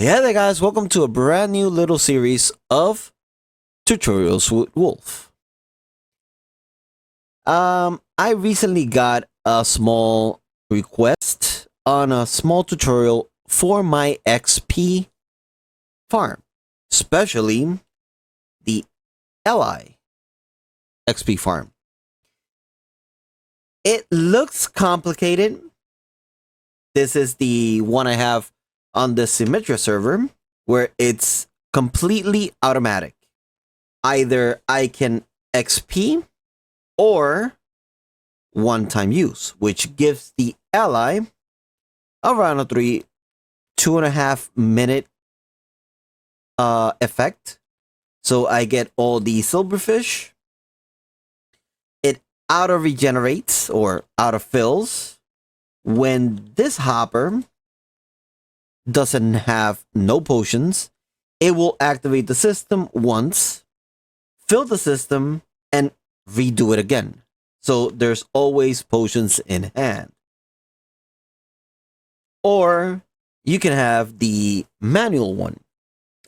Yeah there guys, welcome to a brand new little series of tutorials with Wolf. I recently got a small request on a small tutorial for my XP farm, especially the LI XP farm. It looks complicated. This is the one I have on the Symmetra server where it's completely automatic. Either I can XP or one-time use, which gives the ally around a 2.5 minute effect. So I get all the silverfish. It auto regenerates or auto fills when this hopper doesn't have no potions. It will activate the system once, fill the system, and redo it again. So there's always potions in hand. Or you can have the manual one.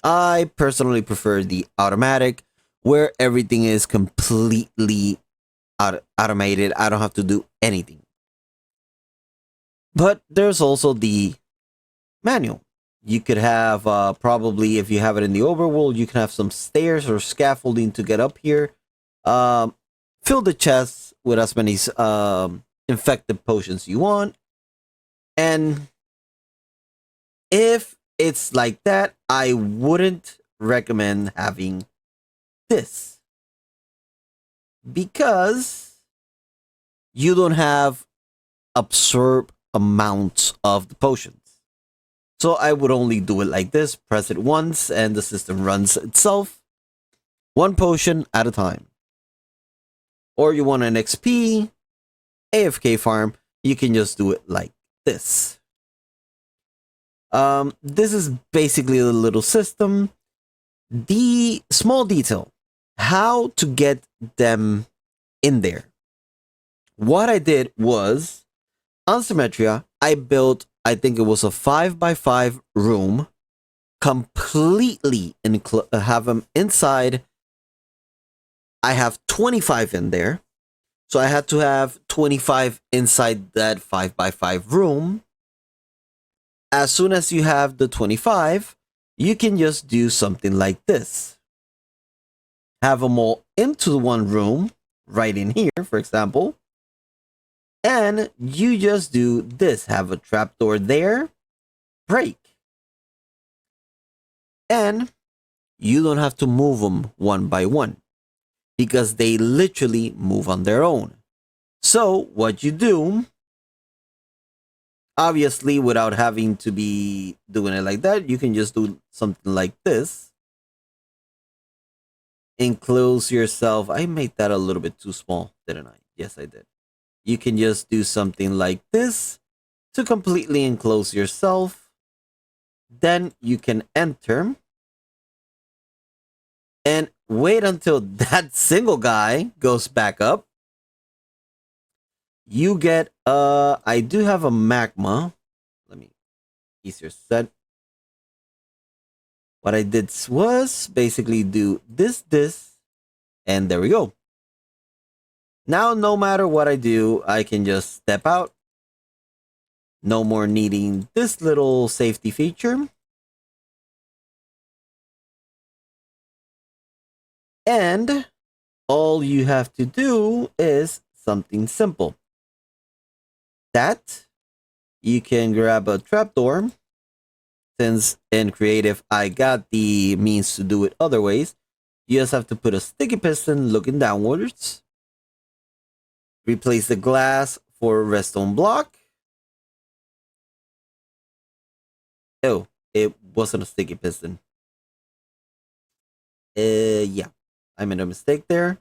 I personally prefer the automatic, where everything is completely automated. I don't have to do anything. But there's also the manual. You could have probably, if you have it in the overworld, you can have some stairs or scaffolding to get up here. Fill the chests with as many infected potions you want. And if it's like that, I wouldn't recommend having this, because you don't have absorb amounts of the potions. So I would only do it like this, press it once, and the system runs itself, one potion at a time. Or you want an XP, AFK farm, you can just do it like this. This is basically the little system. The small detail, how to get them in there. What I did was, on Symmetria, I built, I think it was a 5x5 room, completely have them inside. I have 25 in there, so I had to have 25 inside that 5x5 room. As soon as you have the 25, you can just do something like this. Have them all into one room, right in here, for example. And you just do this. Have a trapdoor there, break. And you don't have to move them one by one, because they literally move on their own. So what you do, obviously without having to be doing it like that, you can just do something like this. Enclose yourself. I made that a little bit too small, didn't I? Yes, I did. You can just do something like this to completely enclose yourself. Then you can enter and wait until that single guy goes back up. You get I do have a magma. Let me easier set. What I did was basically do this, and there we go. Now, no matter what I do, I can just step out. No more needing this little safety feature. And all you have to do is something simple. That you can grab a trapdoor. Since in creative I got the means to do it other ways, you just have to put a sticky piston looking downwards. Replace the glass for a redstone block. Oh, it wasn't a sticky piston. Yeah, I made a mistake there.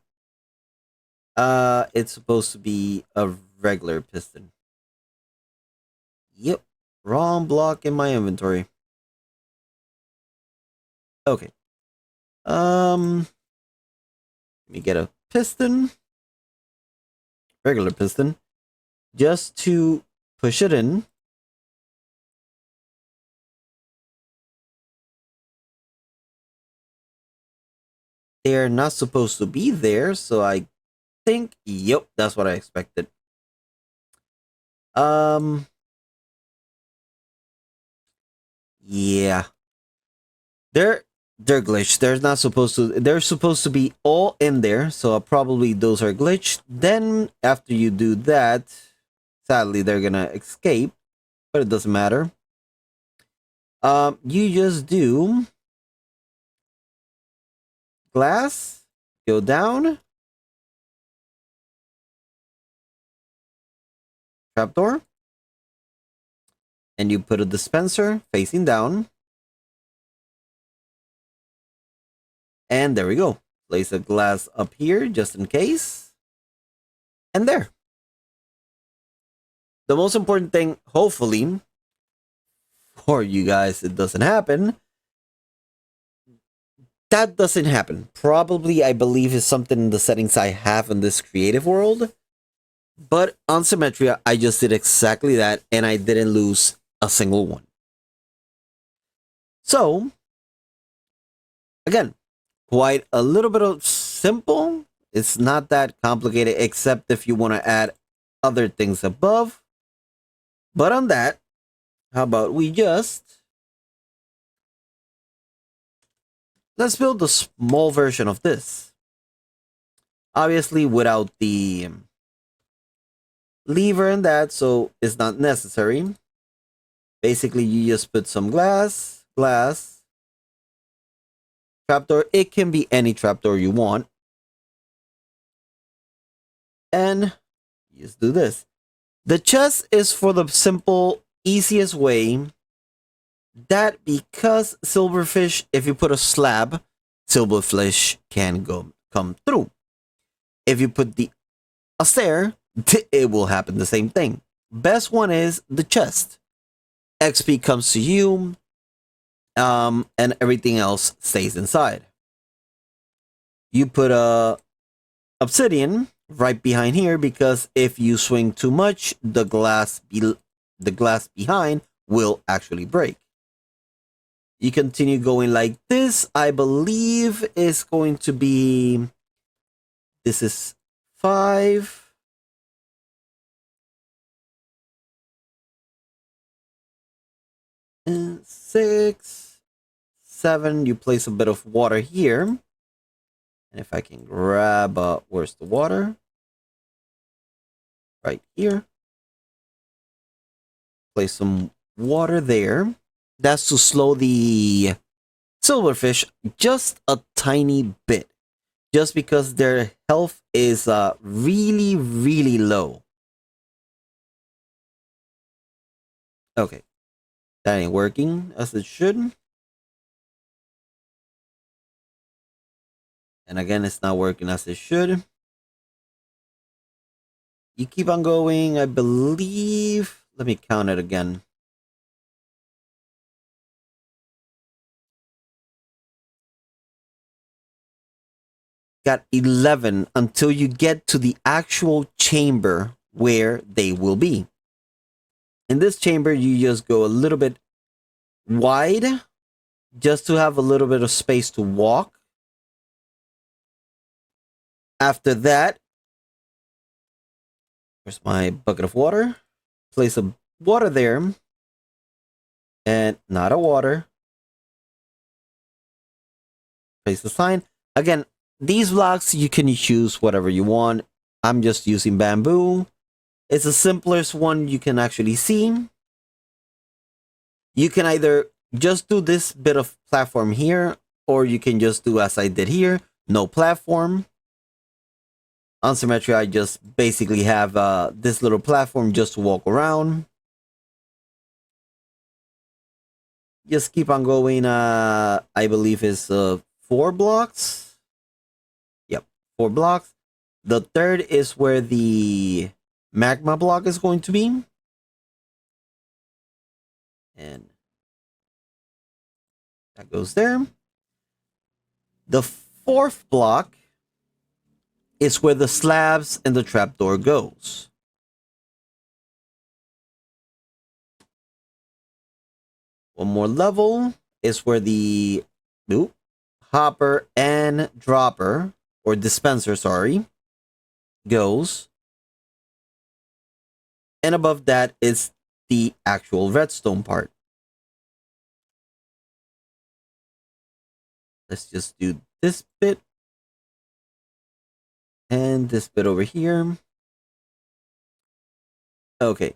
It's supposed to be a regular piston. Yep, wrong block in my inventory. Okay. Let me get a piston. Regular piston. Just to push it in. they're not supposed to be there, so I think, yep, that's what I expected. Um, yeah, they're they're glitched. They're not supposed to. They're supposed to be all in there, so probably those are glitched. Then after you do that, sadly they're gonna escape, but it doesn't matter. You just do glass, go down, trapdoor, and you put a dispenser facing down, and there we go. Place a glass up here just in case, and there. The most important thing, hopefully, for you guys, it doesn't happen. That doesn't happen. Probably, I believe, is something in the settings I have in this creative world. But on Symmetria, I just did exactly that, and I didn't lose a single one. So, again, quite a little bit of simple. It's not that complicated, except if you want to add other things above. But on that, how about we just let's build a small version of this. Obviously, without the lever and that, so it's not necessary. Basically, you just put some glass, trapdoor. It can be any trapdoor you want. And just do this. The chest is for the simple, easiest way that because silverfish, if you put a slab, silverfish can come through. If you put a stair, it will happen the same thing. Best one is the chest. XP comes to you, and everything else stays inside. You put a obsidian right behind here because if you swing too much, the glass behind will actually break. You continue going like this. I believe is going to be. This is 5. And 6, 7. You place a bit of water here. And if I can grab, where's the water? Right here. Place some water there. That's to slow the silverfish just a tiny bit. Just because their health is really, really low. Okay. That ain't working as it should. And again, it's not working as it should. You keep on going, I believe. Let me count it again. Got 11 until you get to the actual chamber where they will be. In this chamber, you just go a little bit wide just to have a little bit of space to walk. After that, where's my bucket of water? Place a water there. And not a water. Place the sign. Again, these blocks, you can choose whatever you want. I'm just using bamboo. It's the simplest one you can actually see. You can either just do this bit of platform here, or you can just do as I did here, no platform. On Symmetry, I just basically have this little platform just to walk around. Just keep on going. I believe it's 4 blocks. Yep, 4 blocks. The third is where the magma block is going to be. And that goes there. The 4th block is where the slabs and the trapdoor goes. One more level is where the hopper and dropper, or dispenser, sorry, goes. And above that is the actual redstone part. Let's just do this bit. And this bit over here. Okay.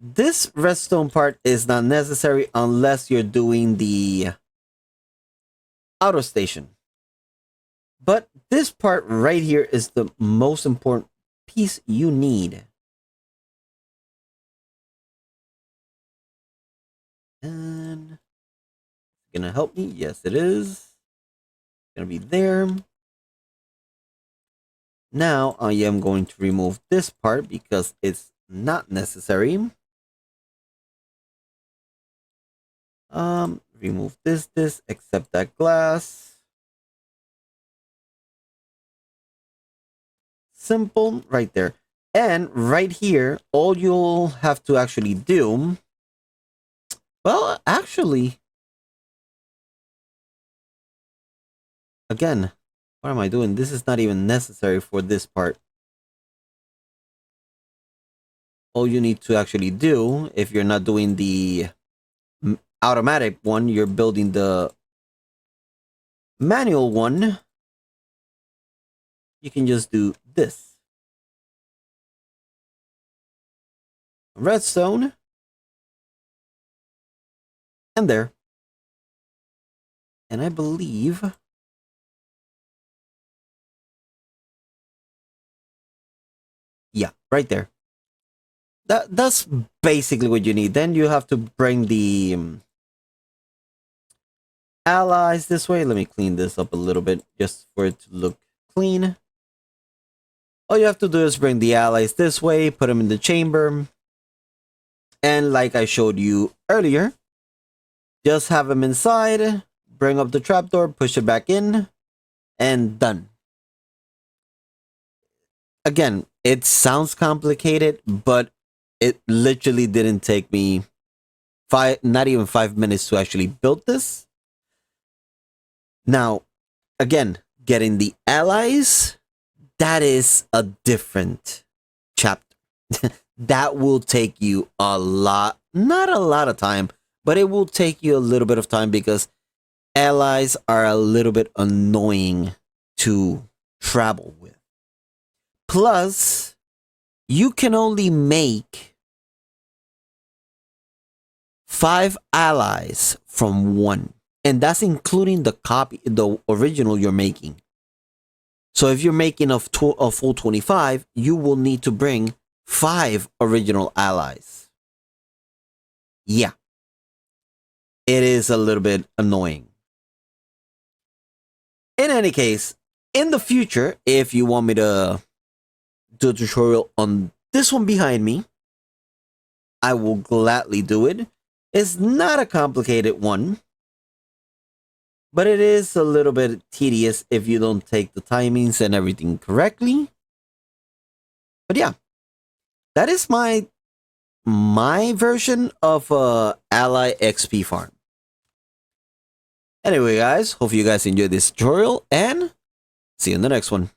This redstone part is not necessary unless you're doing the auto station. But this part right here is the most important piece you need. And gonna help me? Yes, it is. Gonna be there. Now I am going to remove this part because it's not necessary. Remove this, except that glass. Simple, right there. And right here, all you'll have to actually do, well, actually, again, what am I doing? This is not even necessary for this part. All you need to actually do, if you're not doing the automatic one, you're building the manual one, you can just do this. Redstone. And there. And I believe... yeah, right there. That's basically what you need. Then you have to bring the allies this way. Let me clean this up a little bit just for it to look clean. All you have to do is bring the allies this way, put them in the chamber. And like I showed you earlier, just have them inside, bring up the trapdoor, push it back in, and done. Again, it sounds complicated, but it literally didn't take me not even 5 minutes to actually build this. Now, again, getting the allies, that is a different chapter. That will take you a lot, not a lot of time, but it will take you a little bit of time because allies are a little bit annoying to travel with. Plus, you can only make 5 allies from 1. And that's including the copy, the original you're making. So if you're making a full 25, you will need to bring 5 original allies. Yeah. It is a little bit annoying. In any case, in the future, if you want me to do a tutorial on this one behind me, I will gladly do it. It's not a complicated one, but it is a little bit tedious if you don't take the timings and everything correctly. But yeah, that is my version of Ally XP farm. Anyway, guys, hope you guys enjoyed this tutorial and see you in the next one.